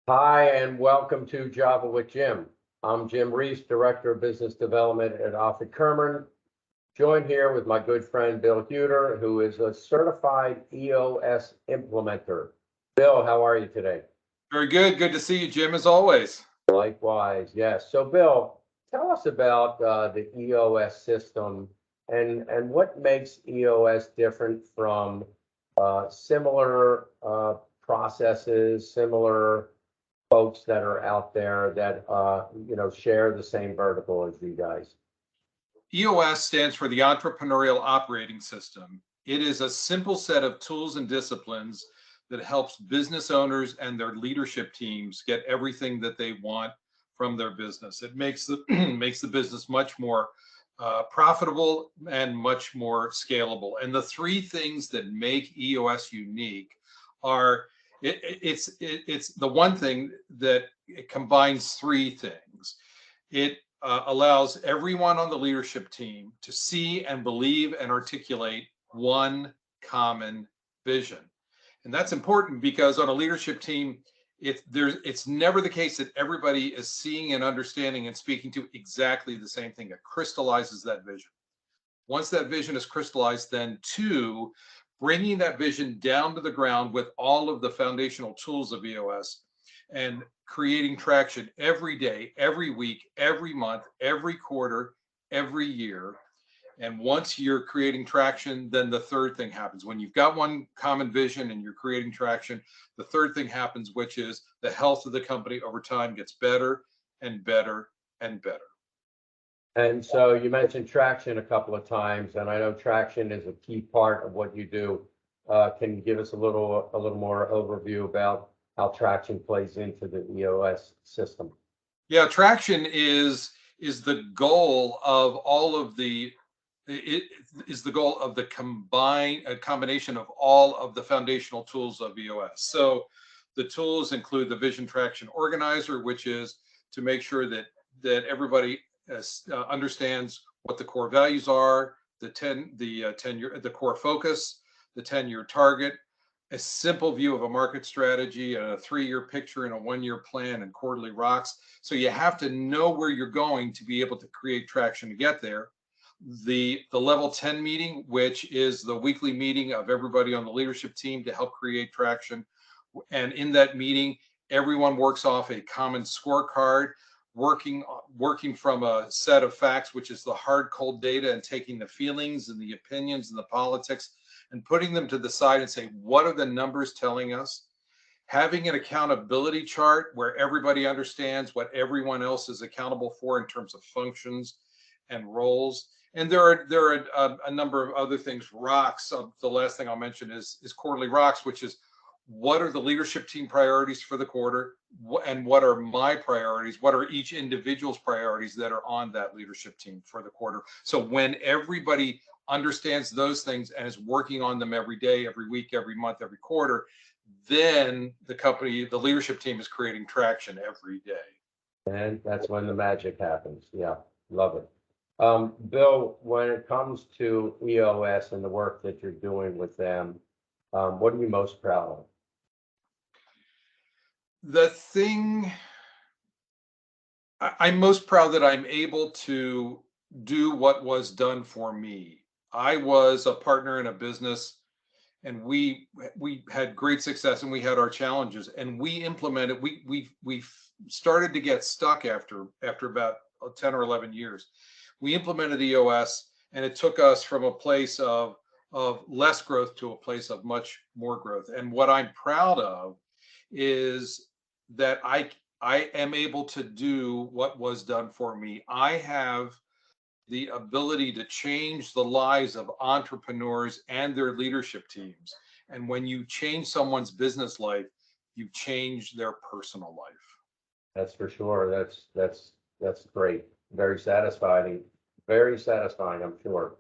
Hi, and welcome to Java with Jim. I'm Jim Reese, Director of Business Development at Offit Kurman, joined here with my good friend Bill Hueter, who is a certified EOS implementer. Bill, how are you today? Very good. Good to see you, Jim, as always. Likewise, yes. So, Bill, tell us about the EOS system and what makes EOS different from similar processes, similar folks that are out there that share the same vertical as you guys. EOS stands for the Entrepreneurial Operating System. It is a simple set of tools and disciplines that helps business owners and their leadership teams get everything that they want from their business. It makes the makes the business much more profitable and much more scalable. And the three things that make EOS unique are it's the one thing that it combines three things. It allows everyone on the leadership team to see and believe and articulate one common vision. And that's important because on a leadership team, it's never the case that everybody is seeing and understanding and speaking to exactly the same thing. It crystallizes that vision. Once that vision is crystallized, then two, bringing that vision down to the ground with all of the foundational tools of EOS and creating traction every day, every week, every month, every quarter, every year. And once you're creating traction, then the third thing happens. When you've got one common vision and you're creating traction, the third thing happens, which is the health of the company over time gets better and better and better. And so you mentioned traction a couple of times, and I know traction is a key part of what you do. Can you give us a little more overview about how traction plays into the EOS system? Yeah, traction is the goal of all of the it is the goal of the combination of all of the foundational tools of EOS. So the tools include the Vision Traction Organizer, which is to make sure that everybody understands what the core values are, the 10-year, the core focus, the 10-year target, a simple view of a market strategy, and a 3-year picture and a 1-year plan and quarterly rocks. So you have to know where you're going to be able to create traction to get there. The level 10 meeting, which is the weekly meeting of everybody on the leadership team to help create traction. And in that meeting, everyone works off a common scorecard, working from a set of facts, which is the hard, cold data, and taking the feelings and the opinions and the politics and putting them to the side and say, what are the numbers telling us? Having an accountability chart where everybody understands what everyone else is accountable for in terms of functions and roles. And there are a number of other things. Rocks. The last thing I'll mention is quarterly rocks, which is what are the leadership team priorities for the quarter, and what are my priorities? What are each individual's priorities that are on that leadership team for the quarter? So when everybody understands those things and is working on them every day, every week, every month, every quarter, then the leadership team is creating traction every day. And that's when the magic happens. Yeah, love it. Bill, when it comes to EOS and the work that you're doing with them, what are you most proud of? The thing I'm most proud that I'm able to do what was done for me. I was a partner in a business, and we had great success, and we had our challenges, and we implemented. We started to get stuck after about 10 or 11 years. We implemented EOS, and it took us from a place of less growth to a place of much more growth. And what I'm proud of is that I am able to do what was done for me. I have the ability to change the lives of entrepreneurs and their leadership teams. And when you change someone's business life, you change their personal life. That's for sure. That's great. Very satisfying. Very satisfying, I'm sure.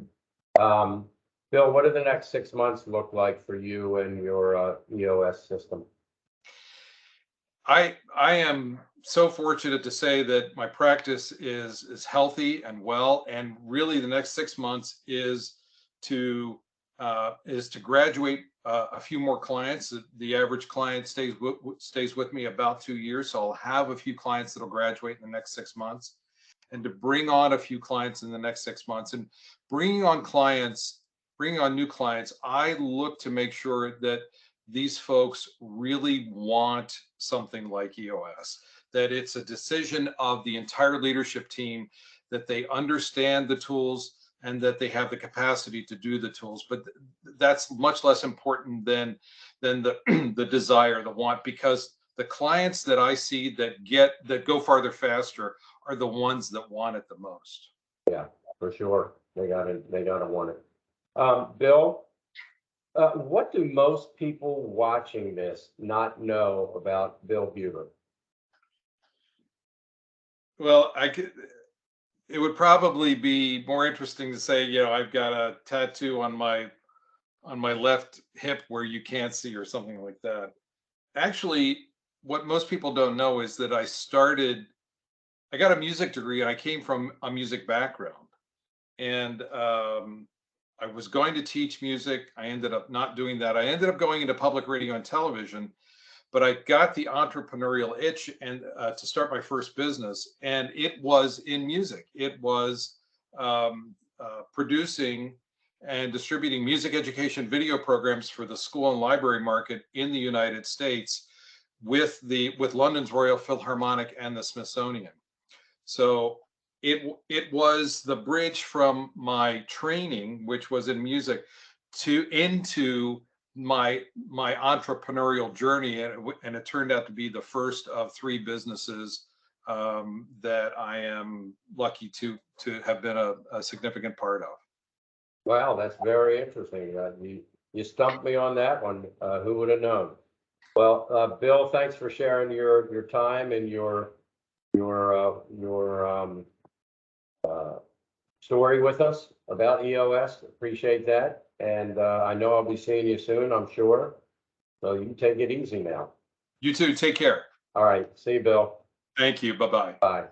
Bill, what do the next 6 months look like for you and your EOS system? I am so fortunate to say that my practice is healthy and well, and really the next 6 months is to is to graduate a few more clients. The average client stays with me about 2 years, so I'll have a few clients that'll graduate in the next 6 months, and to bring on a few clients in the next 6 months. And bringing on new clients, I look to make sure that these folks really want something like EOS, that it's a decision of the entire leadership team, that they understand the tools and that they have the capacity to do the tools. But that's much less important than the the desire, the want, because the clients that I see that go farther faster are the ones that want it the most. Yeah, for sure. They gotta want it. Bill, what do most people watching this not know about Bill Hueter? Well, it would probably be more interesting to say, I've got a tattoo on my left hip where you can't see, or something like that. Actually, what most people don't know is that I got a music degree and I came from a music background. And I was going to teach music. I ended up not doing that. I ended up going into public radio and television, but I got the entrepreneurial itch and to start my first business, and it was in music. It was producing and distributing music education video programs for the school and library market in the United States with London's Royal Philharmonic and the Smithsonian. So it was the bridge from my training, which was in music, into my entrepreneurial journey, and it turned out to be the first of 3 businesses that I am lucky to have been a significant part of. Wow, that's very interesting. You stumped me on that one. Who would have known? Well, Bill, thanks for sharing your time and your story with us about EOS. Appreciate that. And I know I'll be seeing you soon, I'm sure. So you take it easy now. You too. Take care. All right. See you, Bill. Thank you. Bye-bye. Bye.